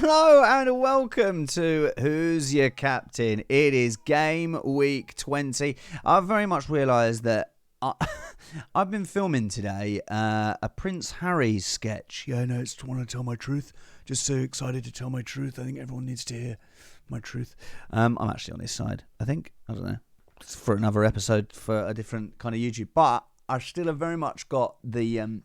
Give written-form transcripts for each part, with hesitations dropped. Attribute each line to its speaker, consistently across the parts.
Speaker 1: Hello and welcome to Who's Your Captain? It is Game Week 20. I've very much realised that I've been filming today a Prince Harry sketch.
Speaker 2: Yeah, no, it's want to tell my truth. Just so excited to tell my truth. I think everyone needs to hear my truth.
Speaker 1: I'm actually on his side, I think. I don't know. It's for another episode for a different kind of YouTube. But I still have very much got the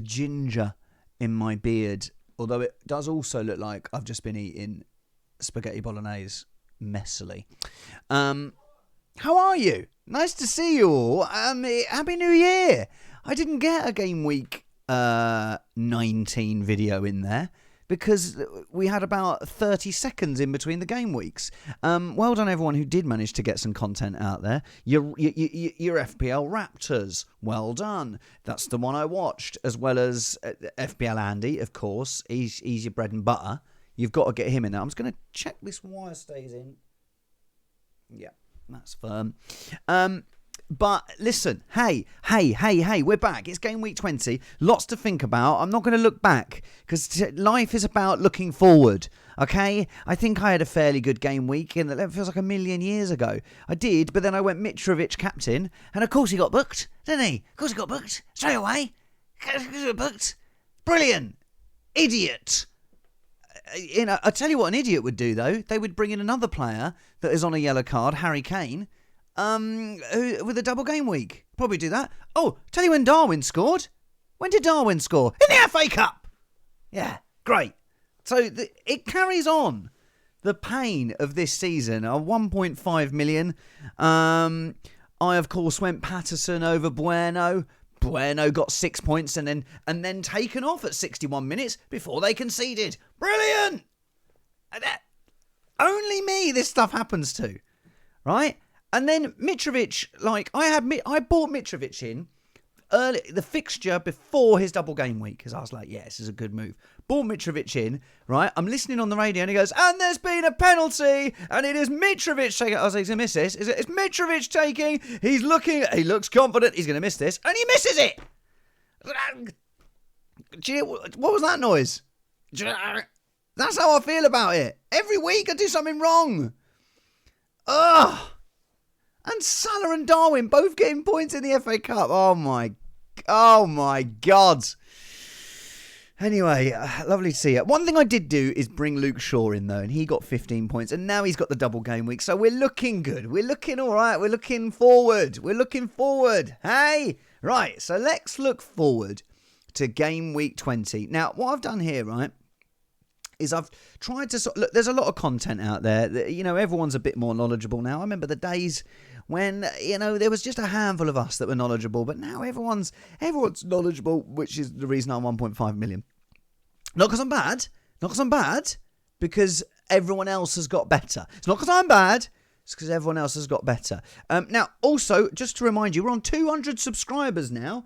Speaker 1: ginger in my beard. Although it does also look like I've just been eating spaghetti bolognese messily. How are you? Nice to see you all. Happy New Year. I didn't get a Game Week 19 video in there because we had about 30 seconds in between the game weeks. Well done everyone who did manage to get some content out there. Your FPL Raptors, well done. That's the one I watched, as well as FPL Andy, of course. He's your bread and butter. You've got to get him in there. I'm just going to check this wire stays in. Yeah, that's firm. But listen, hey, we're back. It's Game Week 20. Lots to think about. I'm not going to look back because life is about looking forward, okay? I think I had a fairly good game week, and it feels like a million years ago. I did, but then I went Mitrovic captain, and of course he got booked, didn't he? Of course he got booked straight away. Booked. Brilliant. Idiot. I tell you what an idiot would do, though. They would bring in another player that is on a yellow card, Harry Kane, with a double game week. Probably do that. Oh, tell you when Darwin scored. When did Darwin score? In the FA Cup. Yeah, great. So it carries on the pain of this season. 1.5 million. I, of course, went Patterson over Bueno. Bueno got 6 points and then taken off at 61 minutes before they conceded. Brilliant. Only me this stuff happens to, right? And then Mitrovic, I bought Mitrovic in early, the fixture before his double game week, because I was like, yeah, this is a good move. Bought Mitrovic in, right? I'm listening on the radio and he goes, and there's been a penalty, and it is Mitrovic taking. I was like, he's going to miss this. It's Mitrovic taking. He looks confident he's going to miss this, and he misses it. What was that noise? That's how I feel about it. Every week I do something wrong. Ugh. And Salah and Darwin both getting points in the FA Cup. Oh my God. Anyway, lovely to see you. One thing I did do is bring Luke Shaw in, though, and he got 15 points, and now he's got the double game week, so we're looking good. We're looking all right. We're looking forward. Hey? Right, so let's look forward to Game Week 20. Now, what I've done here, right, is I've tried to... Look, there's a lot of content out there. You know, everyone's a bit more knowledgeable now. I remember the days when, there was just a handful of us that were knowledgeable, but now everyone's knowledgeable, which is the reason I'm 1.5 million. Not because I'm bad, because everyone else has got better. It's not because I'm bad, it's because everyone else has got better. Now, also, just to remind you, we're on 200 subscribers now,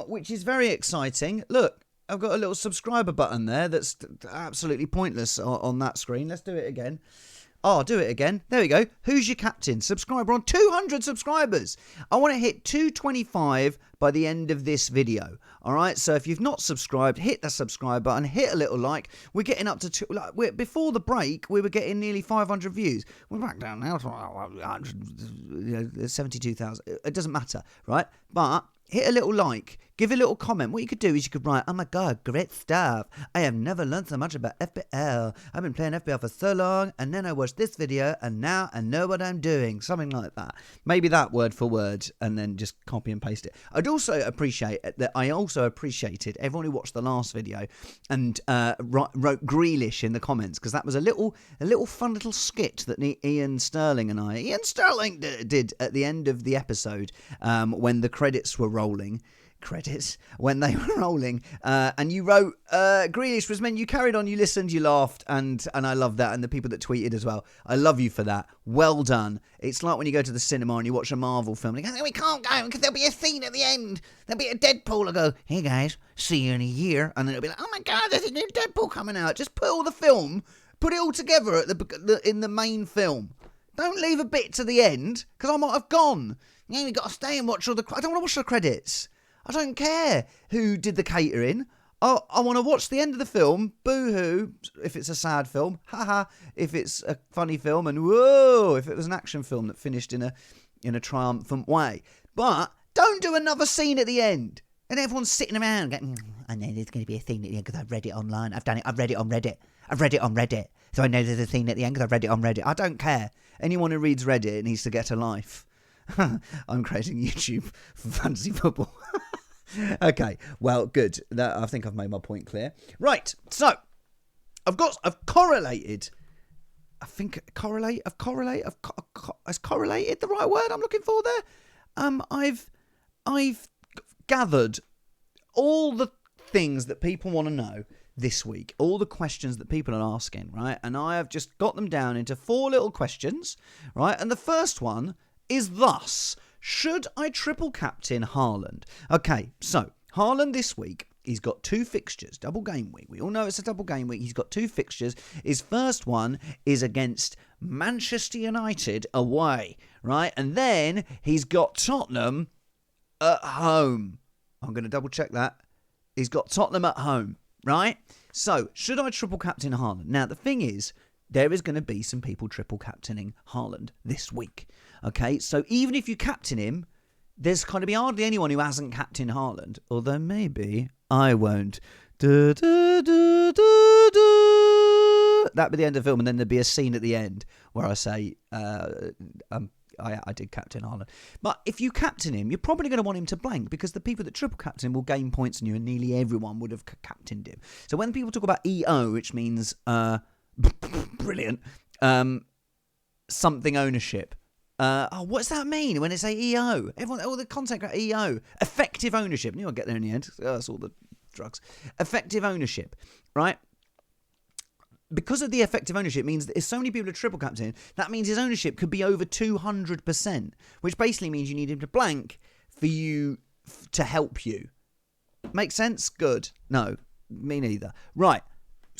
Speaker 1: which is very exciting. Look, I've got a little subscriber button there that's absolutely pointless on that screen. Let's do it again. Oh, do it again. There we go. Who's your captain? Subscriber on 200 subscribers. I want to hit 225 by the end of this video. All right. So if you've not subscribed, hit the subscribe button, hit a little like. We're getting up to before the break, we were getting nearly 500 views. We're back down now to 72,000. It doesn't matter, right? But hit a little like, give a little comment. What you could do is you could write, oh my God, great stuff. I have never learned so much about FPL. I've been playing FPL for so long, and then I watched this video, and now I know what I'm doing. Something like that. Maybe that word for word, and then just copy and paste it. I'd also appreciate that. I also appreciated everyone who watched the last video and wrote Grealish in the comments, because that was a little fun little skit that Ian Sterling did at the end of the episode when the credits were rolling. When they were rolling, and you wrote Grealish was meant. You carried on, you listened, you laughed, and I love that. And the people that tweeted as well, I love you for that. Well done. It's like when you go to the cinema and you watch a Marvel film, and you go, we can't go because there'll be a scene at the end. There'll be a Deadpool. I go, hey guys, see you in a year, and then it'll be like, oh my God, there's a new Deadpool coming out. Just put all the film, put it all together at in the main film. Don't leave a bit to the end because I might have gone. You've got to stay and watch all the. I don't want to watch the credits. I don't care who did the catering. I want to watch the end of the film, boo-hoo, if it's a sad film, haha, if it's a funny film, and whoa, if it was an action film that finished in a triumphant way. But don't do another scene at the end. And everyone's sitting around going, I know there's going to be a thing at the end because I've read it online. I've read it on Reddit. So I know there's a thing at the end because I've read it on Reddit. I don't care. Anyone who reads Reddit needs to get a life. I'm creating YouTube for fantasy football. Okay, well, good. I think I've made my point clear. Right, so I've correlated. Is correlated the right word I'm looking for there? I've gathered all the things that people want to know this week, all the questions that people are asking, right? And I have just got them down into 4 little questions, right? And the first one is thus: should I triple captain Haaland? Okay, so Haaland this week, he's got 2 fixtures, double game week. We all know it's a double game week. He's got 2 fixtures. His first one is against Manchester United away, right? And then he's got Tottenham at home. I'm going to double check that. He's got Tottenham at home, right? So, should I triple captain Haaland? Now, the thing is, there is going to be some people triple captaining Haaland this week. Okay, so even if you captain him, there's going to be hardly anyone who hasn't captained Haaland. Although maybe I won't. That'd be the end of the film, and then there'd be a scene at the end where I say, I did captain Haaland. But if you captain him, you're probably going to want him to blank, because the people that triple captain him will gain points on you, and nearly everyone would have captained him. So when people talk about EO, which means brilliant, something ownership. What's that mean when they say EO? Everyone, all the content got EO. Effective ownership. I knew I'd get there in the end. That's all the drugs. Effective ownership, right? Because of the effective ownership means that if so many people are triple captain, that means his ownership could be over 200%, which basically means you need him to blank for you to help you. Make sense? Good. No, me neither. Right.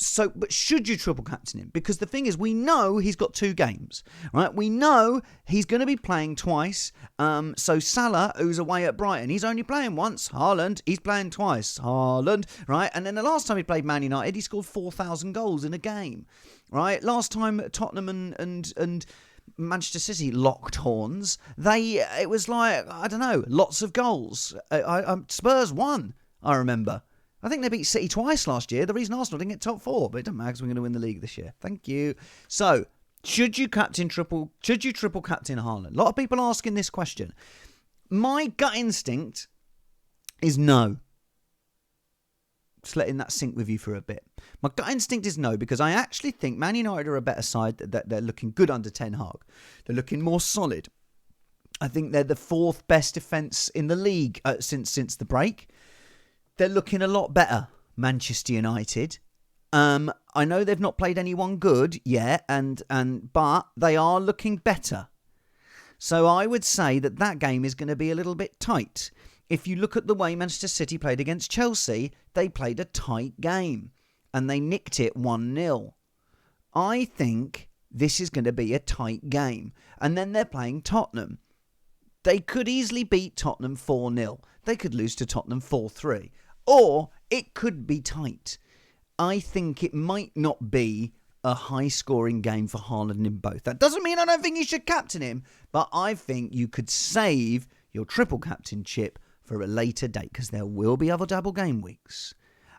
Speaker 1: So, but should you triple captain him? Because the thing is, we know he's got 2 games, right? We know he's going to be playing twice. So Salah, who's away at Brighton, he's only playing once. Haaland, he's playing twice. Haaland, right? And then the last time he played Man United, he scored 4,000 goals in a game, right? Last time Tottenham and Manchester City locked horns, it was like, I don't know, lots of goals. Spurs won, I remember. I think they beat City twice last year. The reason Arsenal didn't get top 4, but it doesn't matter because we're going to win the league this year. Thank you. So, should you triple captain Haaland? A lot of people are asking this question. My gut instinct is no. Just letting that sink with you for a bit. My gut instinct is no, because I actually think Man United are a better side. That they're looking good under Ten Hag. They're looking more solid. I think they're the 4th best defence in the league since the break. They're looking a lot better, Manchester United. I know they've not played anyone good yet, but they are looking better. So I would say that game is going to be a little bit tight. If you look at the way Manchester City played against Chelsea, they played a tight game and they nicked it 1-0. I think this is going to be a tight game. And then they're playing Tottenham. They could easily beat Tottenham 4-0. They could lose to Tottenham 4-3. Or it could be tight. I think it might not be a high-scoring game for Haaland in both. That doesn't mean I don't think you should captain him, but I think you could save your triple captain chip for a later date, because there will be other double game weeks,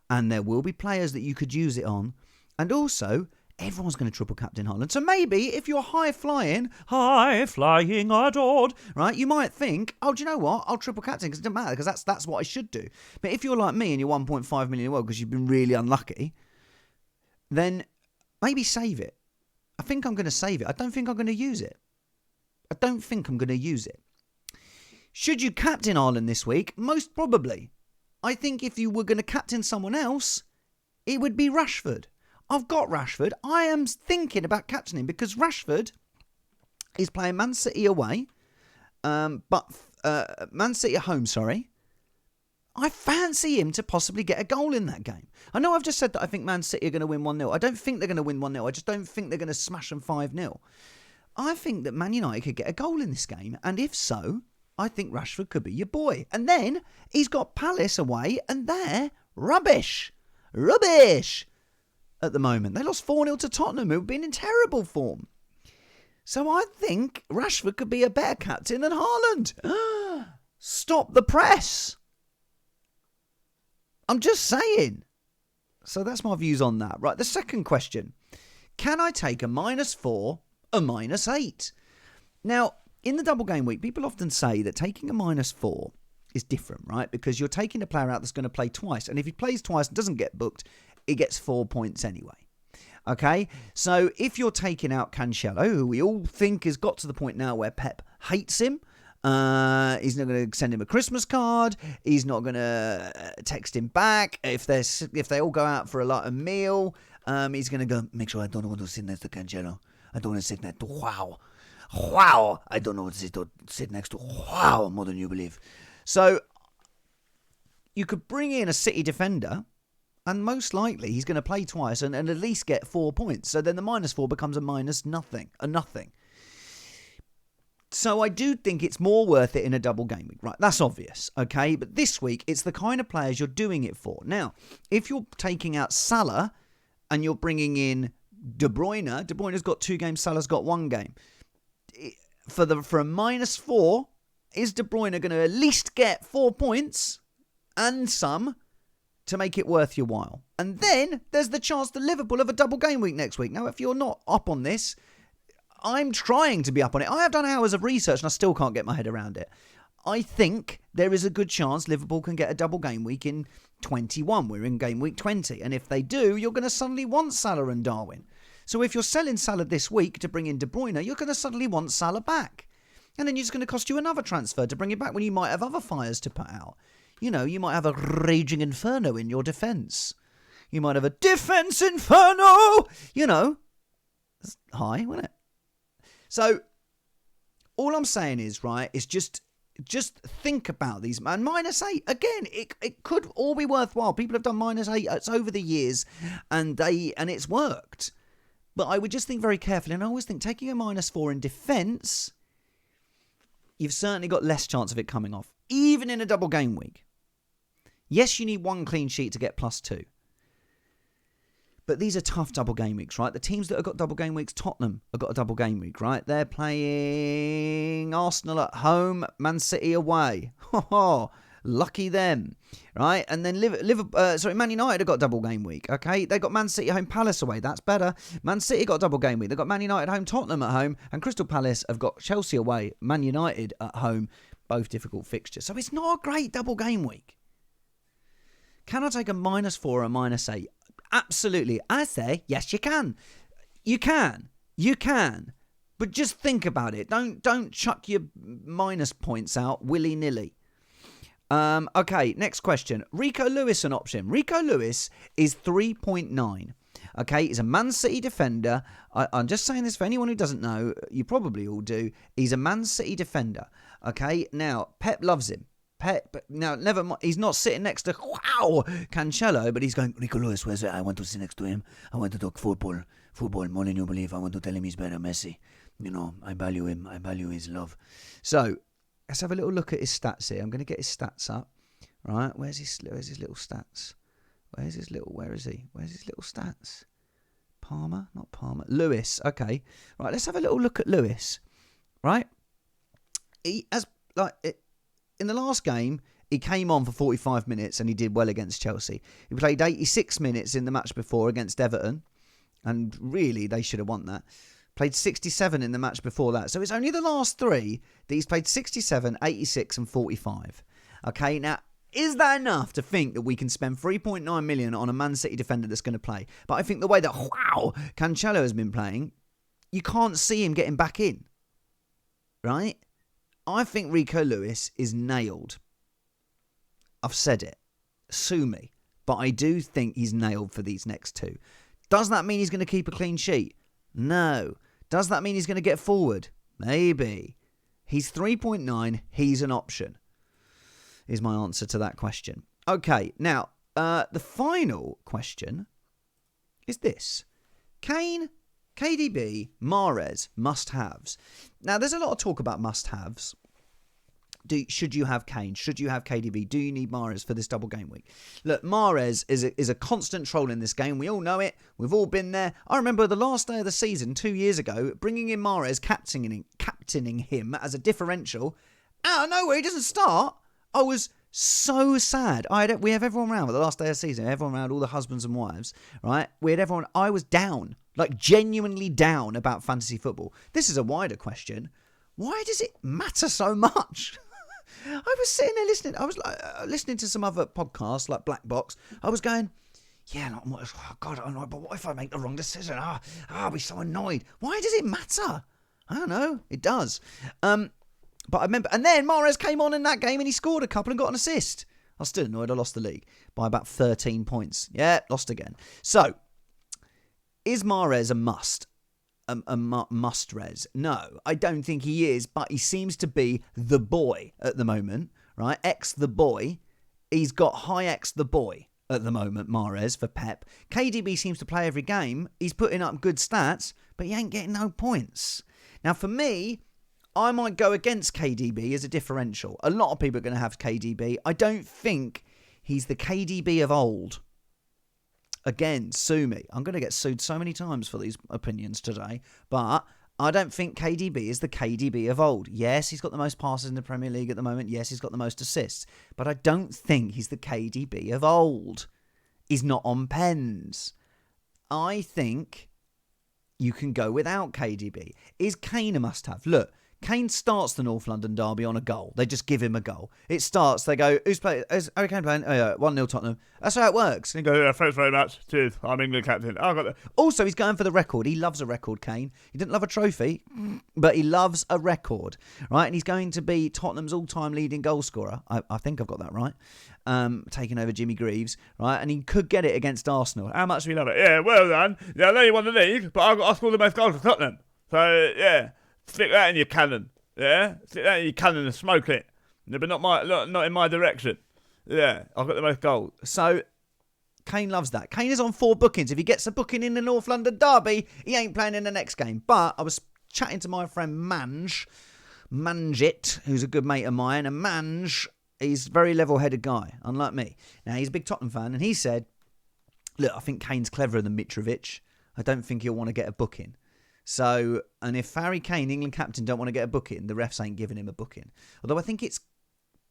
Speaker 1: and there will be players that you could use it on, and also everyone's going to triple captain Haaland. So maybe if you're high-flying adored, right, you might think, oh, do you know what? I'll triple captain because it doesn't matter, because that's what I should do. But if you're like me and you're 1.5 million world because you've been really unlucky, then maybe save it. I think I'm going to save it. I don't think I'm going to use it. Should you captain Haaland this week? Most probably. I think if you were going to captain someone else, it would be Rashford. I've got Rashford. I am thinking about captaining him because Rashford is playing Man City away, but Man City at home, sorry. I fancy him to possibly get a goal in that game. I know I've just said that I think Man City are going to win 1-0. I don't think they're going to win 1-0. I just don't think they're going to smash them 5-0. I think that Man United could get a goal in this game, and if so, I think Rashford could be your boy. And then he's got Palace away, and they're rubbish. rubbish at the moment. They lost 4-0 to Tottenham, who've been in terrible form. So I think Rashford could be a better captain than Haaland. Stop the press. I'm just saying. So that's my views on that. Right, the second question. Can I take a -4, a -8? Now, in the double game week, people often say that taking a -4 is different, right? Because you're taking a player out that's going to play twice. And if he plays twice and doesn't get booked, he gets 4 points anyway. Okay? So if you're taking out Cancelo, who we all think has got to the point now where Pep hates him, he's not going to send him a Christmas card. He's not going to text him back. If they all go out for a meal, he's going to go, make sure I don't want to sit next to Cancelo. I don't want to sit next to Wow. I don't know what to sit next to Wow more than you believe. So you could bring in a City defender, and most likely he's going to play twice and at least get 4 points. So then the -4 becomes a nothing. So I do think it's more worth it in a double game week. Right, that's obvious, okay? But this week, it's the kind of players you're doing it for. Now, if you're taking out Salah and you're bringing in De Bruyne's got 2 games, Salah's got 1 game. For a -4, is De Bruyne going to at least get 4 points and some to make it worth your while? And then there's the chance that Liverpool have a double game week next week. Now, if you're not up on this, I'm trying to be up on it. I have done hours of research and I still can't get my head around it. I think there is a good chance Liverpool can get a double game week in 21. We're in game week 20. And if they do, you're going to suddenly want Salah and Darwin. So if you're selling Salah this week to bring in De Bruyne, you're going to suddenly want Salah back. And then it's going to cost you another transfer to bring him back when you might have other fires to put out. You know, you might have a raging inferno in your defence. You might have a defence inferno! You know, that's high, wasn't it? So, all I'm saying is, right, is just think about these. And -8, again, it could all be worthwhile. People have done -8 it's over the years, and it's worked. But I would just think very carefully, and I always think taking a -4 in defence, you've certainly got less chance of it coming off, even in a double game week. Yes, you need 1 clean sheet to get +2. But these are tough double game weeks, right? The teams that have got double game weeks, Tottenham have got a double game week, right? They're playing Arsenal at home, Man City away. Lucky them, right? And then Man United have got a double game week, okay? They got Man City home, Palace away. That's better. Man City got a double game week. They've got Man United home, Tottenham at home, and Crystal Palace have got Chelsea away, Man United at home. Both difficult fixtures. So it's not a great double game week. Can I take a -4 or a -8? Absolutely. I say, yes, you can. You can. But just think about it. Don't chuck your minus points out willy-nilly. Okay, next question. Rico Lewis an option. Rico Lewis is 3.9. Okay, he's a Man City defender. I'm just saying this for anyone who doesn't know. You probably all do. He's a Man City defender. Okay, now, Pep loves him. Now, never mind. He's not sitting next to Cancelo, but he's going, Rico Lewis, where's it? I want to sit next to him. I want to talk football more than you believe. I want to tell him he's better than Messi. You know, I value him. I value his love. So, let's have a little look at his stats here. I'm going to get his stats up. Right, where's his little stats? Where is his little stats? Not Palmer. Lewis, okay. Right, let's have a little look at Lewis. Right? In the last game, he came on for 45 minutes and he did well against Chelsea. He played 86 minutes in the match before against Everton, and really, they should have won that. Played 67 in the match before that. So it's only the last 3 that he's played 67, 86 and 45. Okay, now, is that enough to think that we can spend 3.9 million on a Man City defender that's going to play? But I think the way that, Cancelo has been playing, you can't see him getting back in. Right? I think Rico Lewis is nailed. I've said it. Sue me. But I do think he's nailed for these next 2. Does that mean he's going to keep a clean sheet? No. Does that mean he's going to get forward? Maybe. He's 3.9. He's an option. Is my answer to that question. Okay, now, the final question is this. Kane, KDB, Mahrez, must-haves. Now, there's a lot of talk about must-haves, Should you have Kane? Should you have KDB? Do you need Mahrez for this double game week? Look, Mahrez is a constant troll in this game. We all know it. We've all been there. I remember the last day of the season 2 years ago, bringing in Mahrez, captaining him as a differential. Out of nowhere, he doesn't start. I was so sad. We have everyone around. The last day of the season, everyone around, all the husbands and wives, right? We had everyone. I was down, like genuinely down about fantasy football. This is a wider question. Why does it matter so much? I was sitting there listening. I was listening to some other podcasts like Black Box. I was going, yeah, oh God, I know, but what if I make the wrong decision? I'll be so annoyed. Why does it matter? I don't know. It does. But I remember, and then Mahrez came on in that game and he scored a couple and got an assist. I was still annoyed. I lost the league by about 13 points. Yeah, lost again. So, is Mahrez a must? A must-res? No, I don't think he is, but he seems to be the boy at the moment, right? X the boy. He's got high X the boy at the moment, Mahrez, for Pep. KDB seems to play every game. He's putting up good stats, but he ain't getting no points. Now, for me, I might go against KDB as a differential. A lot of people are going to have KDB. I don't think he's the KDB of old. Again, sue me. I'm going to get sued so many times for these opinions today. But I don't think KDB is the KDB of old. Yes, he's got the most passes in the Premier League at the moment. Yes, he's got the most assists. But I don't think he's the KDB of old. He's not on pens. I think you can go without KDB. Is Kane a must-have? Look, Kane starts the North London derby on a goal. They just give him a goal. It starts, they go, who's playing? Is Harry Kane playing? Oh, yeah, 1-0 Tottenham. That's how it works. And he goes, yeah, thanks very much. Cheers. I'm England captain. Oh, I got that. Also, he's going for the record. He loves a record, Kane. He didn't love a trophy, but he loves a record, right? And he's going to be Tottenham's all-time leading goal scorer. I think I've got that right. Taking over Jimmy Greaves, right? And he could get it against Arsenal. How much do we love it? Yeah, well done. Yeah, I know you won the league, but I scored the most goals for Tottenham. So, yeah. Stick that in your cannon, yeah? Stick that in your cannon and smoke it. But not in my direction. Yeah, I've got the most goals. So, Kane loves that. Kane is on 4 bookings. If he gets a booking in the North London derby, he ain't playing in the next game. But I was chatting to my friend Manjit, who's a good mate of mine. And Manj, he's a very level-headed guy, unlike me. Now, he's a big Tottenham fan, and he said, look, I think Kane's cleverer than Mitrovic. I don't think he'll want to get a booking. So, and if Harry Kane, England captain, don't want to get a booking, the refs ain't giving him a booking. Although I think it's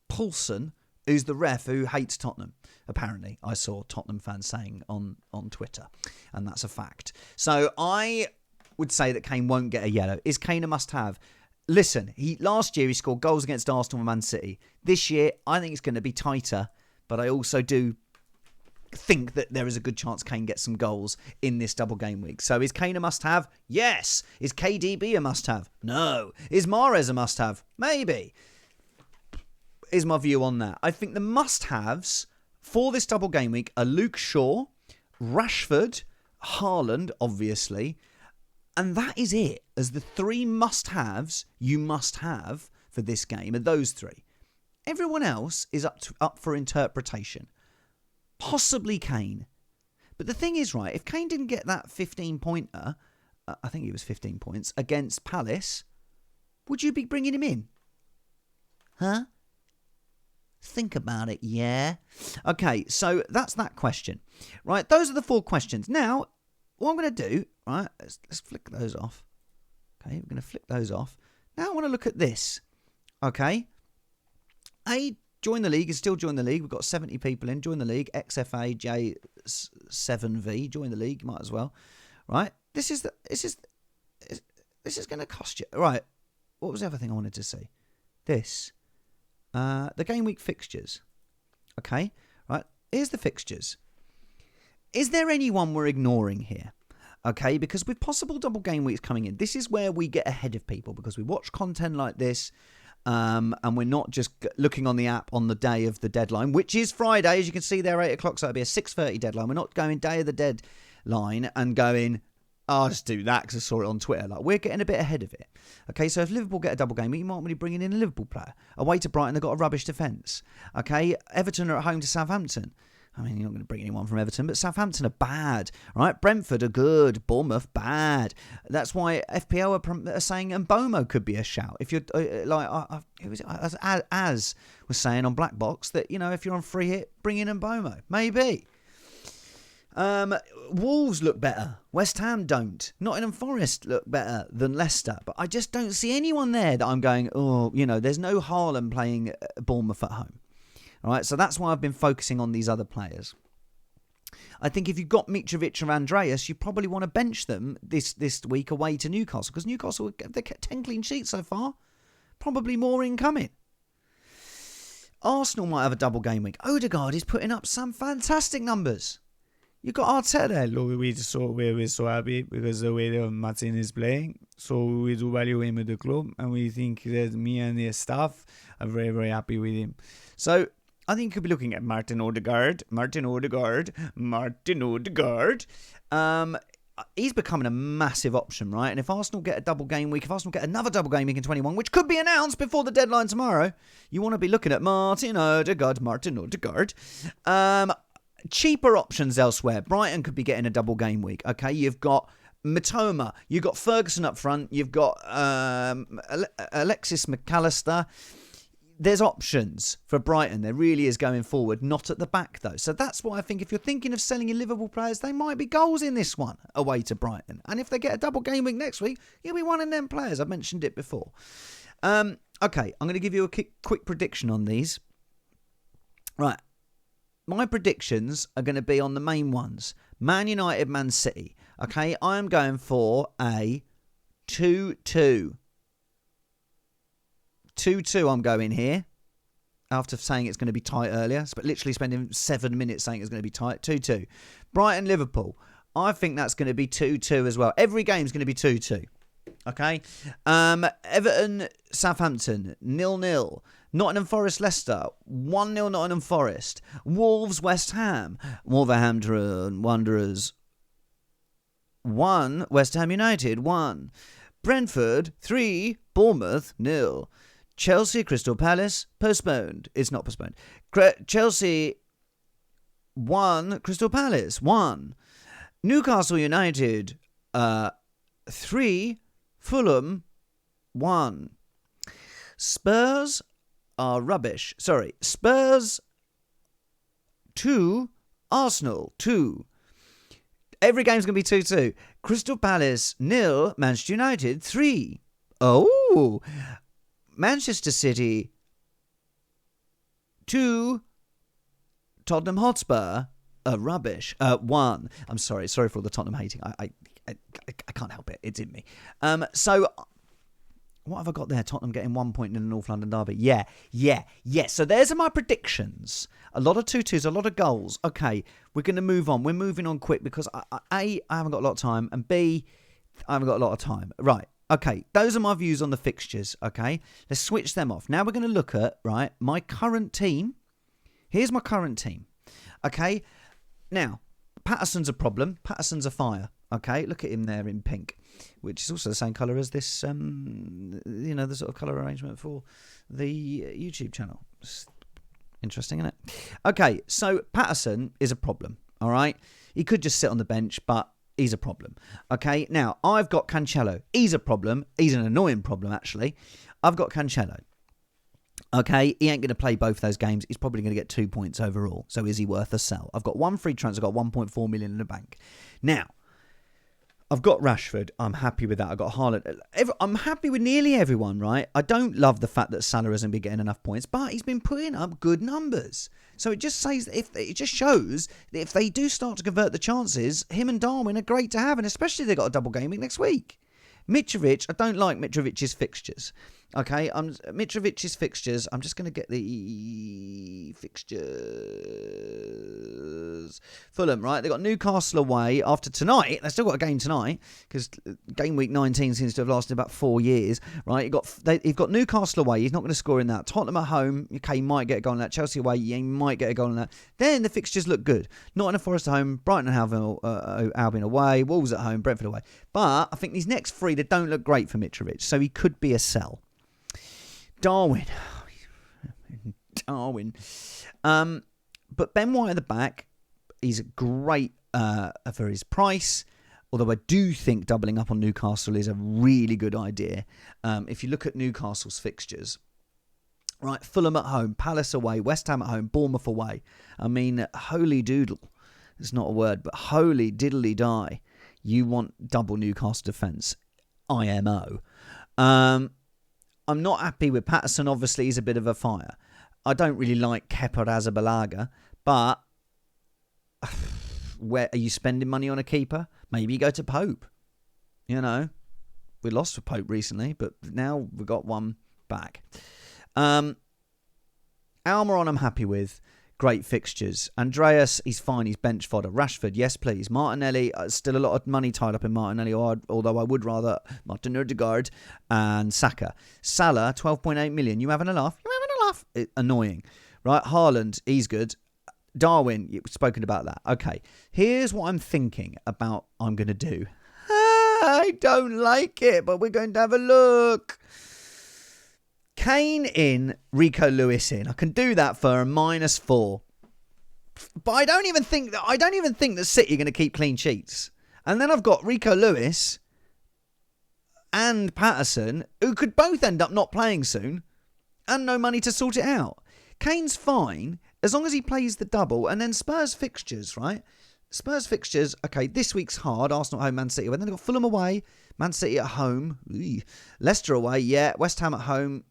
Speaker 1: Poulsen who's the ref who hates Tottenham. Apparently, I saw Tottenham fans saying on Twitter, and that's a fact. So I would say that Kane won't get a yellow. Is Kane a must-have? Listen, last year he scored goals against Arsenal and Man City. This year, I think it's going to be tighter, but I also do think that there is a good chance Kane gets some goals in this double game week. So is Kane a must-have? Yes. Is KDB a must-have? No. Is Mahrez a must-have? Maybe. Is my view on that. I think the must-haves for this double game week are Luke Shaw, Rashford, Haaland, obviously, and that is it. As the 3 must-haves you must have for this game are those 3. Everyone else is up for interpretation. Possibly Kane. But the thing is, right, if Kane didn't get that 15-pointer, I think he was 15 points, against Palace, would you be bringing him in? Huh? Think about it, yeah? Okay, so that's that question. Right, those are the 4 questions. Now, what I'm going to do, right, let's flick those off. Okay, we're going to flick those off. Now I want to look at this. Okay? Join the league is still join the league. We've got 70 people in. Join the league. XFA J7V. Join the league. Might as well. Right. This is going to cost you. Right. What was the other thing I wanted to say? This. The game week fixtures. Okay. Right. Here's the fixtures. Is there anyone we're ignoring here? Okay. Because with possible double game weeks coming in, this is where we get ahead of people because we watch content like this. And we're not just looking on the app on the day of the deadline, which is Friday, as you can see there, 8 o'clock, so it'll be a 6:30 deadline. We're not going day of the deadline and going, I'll just do that because I saw it on Twitter. Like, we're getting a bit ahead of it. Okay, so if Liverpool get a double game, you might be bringing in a Liverpool player. Away to Brighton, they've got a rubbish defence. Okay, Everton are at home to Southampton. I mean, you're not going to bring anyone from Everton, but Southampton are bad, right? Brentford are good, Bournemouth bad. That's why FPL are saying Mbomo could be a shout. If you're as was saying on Black Box that, you know, if you're on free hit, bring in Mbomo, maybe. Wolves look better. West Ham don't. Nottingham Forest look better than Leicester, but I just don't see anyone there that I'm going, oh, you know, there's no Haaland playing Bournemouth at home. All right, so that's why I've been focusing on these other players. I think if you've got Mitrovic or Andreas, you probably want to bench them this week away to Newcastle, because Newcastle, they've kept 10 clean sheets so far. Probably more incoming. Arsenal might have a double game week. Odegaard is putting up some fantastic numbers. You got Arteta there.
Speaker 2: Look, we're so happy because the way that Martin is playing. So we do value him at the club, and we think that me and the staff are very, very happy with him.
Speaker 1: So I think you could be looking at Martin Odegaard. He's becoming a massive option, right? And if Arsenal get a double game week, if Arsenal get another double game week in 21, which could be announced before the deadline tomorrow, you want to be looking at Martin Odegaard. Cheaper options elsewhere. Brighton could be getting a double game week. Okay, you've got Matoma, you've got Ferguson up front, you've got Alexis McAllister. There's options for Brighton. There really is going forward, not at the back though. So that's why I think if you're thinking of selling your Liverpool players, they might be goals in this one away to Brighton. And if they get a double game week next week, you'll be one of them players. I've mentioned it before. Okay, I'm going to give you a quick prediction on these. Right. My predictions are going to be on the main ones. Man United, Man City. Okay, I'm going for a 2-2. 2-2 I'm going here. After saying it's going to be tight earlier. But literally spending 7 minutes saying it's going to be tight. 2-2. Brighton, Liverpool. I think that's going to be 2-2 as well. Every game's going to be 2-2. Okay. Everton, Southampton. 0-0. Nottingham Forest, Leicester, 1-0 Nottingham Forest. Wolves, West Ham, Wolverhampton Wanderers, 1. West Ham United, 1. Brentford, 3. Bournemouth, 0. Chelsea, Crystal Palace, postponed. It's not postponed. Chelsea, 1. Crystal Palace, 1. Newcastle United, 3. Fulham, 1. Spurs are rubbish. Sorry. Spurs 2. Arsenal 2. Every game's going to be 2-2. Crystal Palace 0. Manchester United 3. Oh. Manchester City 2. Tottenham Hotspur are rubbish. 1. I'm sorry. Sorry for all the Tottenham hating. I can't help it. It's in me. So what have I got there? Tottenham getting 1 point in the North London derby. Yeah. So there's my predictions. A lot of 2-2s, a lot of goals. Okay, we're going to move on. We're moving on quick because I haven't got a lot of time, and B, I haven't got a lot of time. Right. Okay, those are my views on the fixtures. Okay, let's switch them off. Now we're going to look at, right, my current team. Here's my current team. Okay, now Patterson's a problem. Patterson's a fire. Okay, look at him there in pink, which is also the same colour as this, the sort of colour arrangement for the YouTube channel. It's interesting, isn't it? Okay, so Patterson is a problem, all right? He could just sit on the bench, but he's a problem. Okay, now, I've got Cancelo. He's a problem. He's an annoying problem, actually. I've got Cancelo. Okay, he ain't going to play both those games. He's probably going to get 2 points overall. So is he worth a sell? I've got one free transfer. I've got 1.4 million in the bank. Now, I've got Rashford. I'm happy with that. I've got Haaland. I'm happy with nearly everyone, right? I don't love the fact that Salah hasn't been getting enough points, but he's been putting up good numbers. So it just says it just shows that if they do start to convert the chances, him and Darwin are great to have, and especially if they've got a double game week next week. Mitrovic, I don't like Mitrovic's fixtures. Okay, Mitrovic's fixtures. I'm just going to get the fixtures. Fulham, right? They've got Newcastle away after tonight. They've still got a game tonight because game week 19 seems to have lasted about 4 years, right? You've got Newcastle away. He's not going to score in that. Tottenham at home. Okay, he might get a goal in that. Chelsea away. He might get a goal in that. Then the fixtures look good. Nottingham Forest at home. Brighton and Albion away. Wolves at home. Brentford away. But I think these next 3, they don't look great for Mitrovic. So he could be a sell. Darwin. But Ben White at the back, he's great for his price. Although I do think doubling up on Newcastle is a really good idea. If you look at Newcastle's fixtures, right, Fulham at home, Palace away, West Ham at home, Bournemouth away. I mean, holy doodle. It's not a word, but holy diddly die. You want double Newcastle defence. IMO. I'm not happy with Patterson. Obviously, he's a bit of a fire. I don't really like Kepa Arrizabalaga, but where are you spending money on a keeper? Maybe you go to Pope. You know, we lost for Pope recently, but now we've got one back. Almiron, I'm happy with. Great fixtures. Andreas, he's fine. He's bench fodder. Rashford, yes, please. Martinelli, still a lot of money tied up in Martinelli, although I would rather Martin Odegaard and Saka. Salah, 12.8 million. You having a laugh? You having a laugh? Annoying. Right, Haaland, he's good. Darwin, you've spoken about that. Okay, here's what I'm thinking about I'm going to do. I don't like it, but we're going to have a look. Kane in, Rico Lewis in. I can do that for a -4. But I don't even think that City are going to keep clean sheets. And then I've got Rico Lewis and Patterson, who could both end up not playing soon, and no money to sort it out. Kane's fine as long as he plays the double. And then Spurs fixtures, right? Spurs fixtures, okay, this week's hard. Arsenal at home, Man City away. Then they've got Fulham away, Man City at home, Leicester away, yeah, West Ham at home.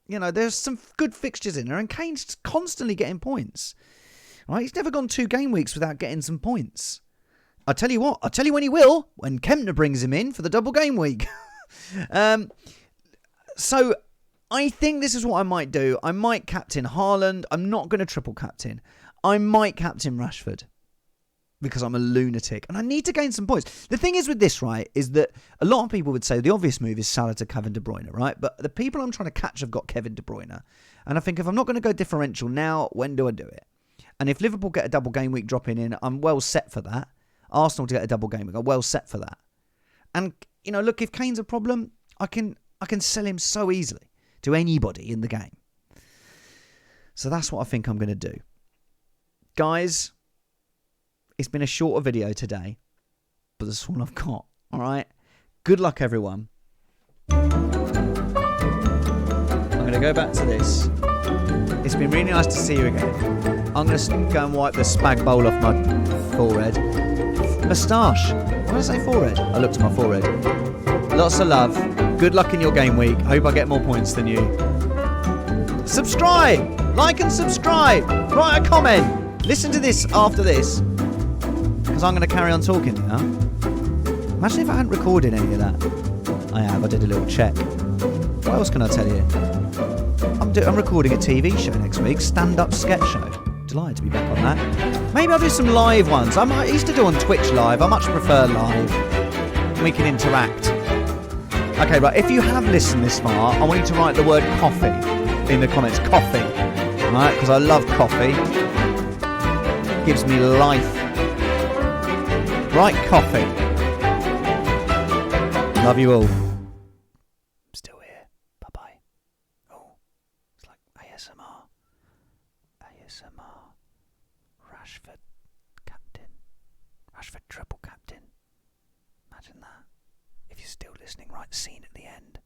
Speaker 1: You know, there's some good fixtures in there, and Kane's constantly getting points. Right? He's never gone 2 game weeks without getting some points. I'll tell you when he will, when Kempner brings him in for the double game week. So I think this is what I might do. I might captain Haaland. I'm not going to triple captain. I might captain Rashford, because I'm a lunatic and I need to gain some points. The thing is with this, right, is that a lot of people would say the obvious move is Salah to Kevin De Bruyne, right? But the people I'm trying to catch have got Kevin De Bruyne. And I think if I'm not going to go differential now, when do I do it? And if Liverpool get a double game week dropping in, I'm well set for that. Arsenal to get a double game week, I'm well set for that. And, you know, look, if Kane's a problem, I can sell him so easily to anybody in the game. So that's what I think I'm going to do. Guys, it's been a shorter video today, but that's all I've got. All right. Good luck, everyone. I'm going to go back to this. It's been really nice to see you again. I'm going to go and wipe the spag bowl off my forehead. Moustache. Why did I say forehead? I looked at my forehead. Lots of love. Good luck in your game week. Hope I get more points than you. Subscribe. Like and subscribe. Write a comment. Listen to this after this, because I'm going to carry on talking now. Imagine if I hadn't recorded any of that. I have. I did a little check. What else can I tell you? I'm recording a TV show next week. Stand-up sketch show. Delighted to be back on that. Maybe I'll do some live ones. I used to do on Twitch live. I much prefer live. We can interact. Okay, right. If you have listened this far, I want you to write the word coffee in the comments. Coffee. Right? Because I love coffee. Gives me life. Right, coffee. Love you all. I'm still here. Bye-bye. Oh, it's like ASMR. ASMR. Rashford captain. Rashford triple captain. Imagine that. If you're still listening, right, scene at the end.